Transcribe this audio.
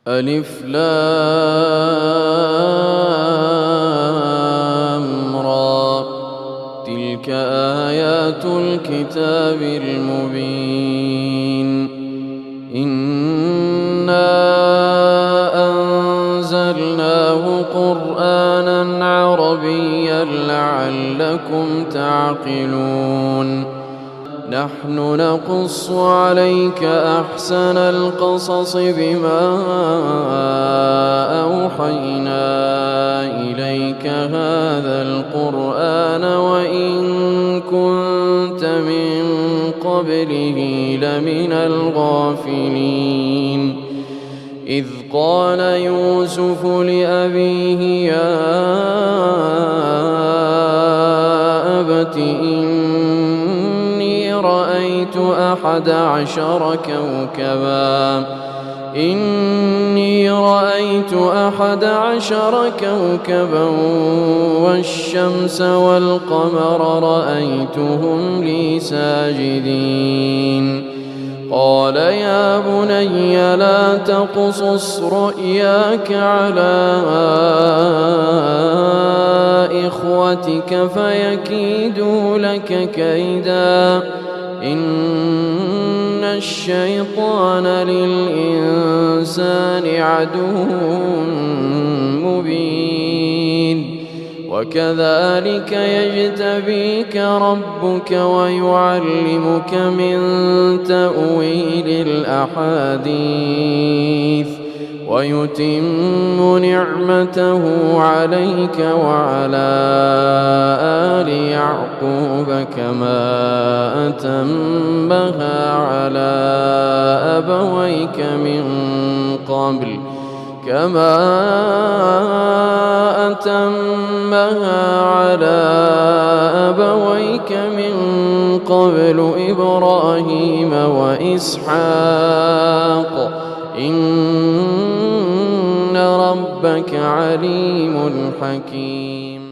ألف لام را، تلك آيات الكتاب المبين. إنا أنزلناه قرآنا عربيا لعلكم تعقلون. نحن نقص عليك أحسن القصص بما أوحينا إليك هذا القرآن وإن كنت من قبله لمن الغافلين. إذ قال يوسف لأبيه يا أبت إني رأيت 11 كوكبا والشمس والقمر رأيتهم لي ساجدين. قال يا بني لا تقصص رؤياك على إخوتك فيكيدوا لك كيدا، إن الشيطان للإنسان عدو مبين. وكذلك يجتبيك ربك ويعلمك من تأويل الأحاديث ويتم نعمته عليك وعلى آل يعقوب كما أتمها على أبويك من قبل إبراهيم وإسحاق، إن ربك عليم حكيم.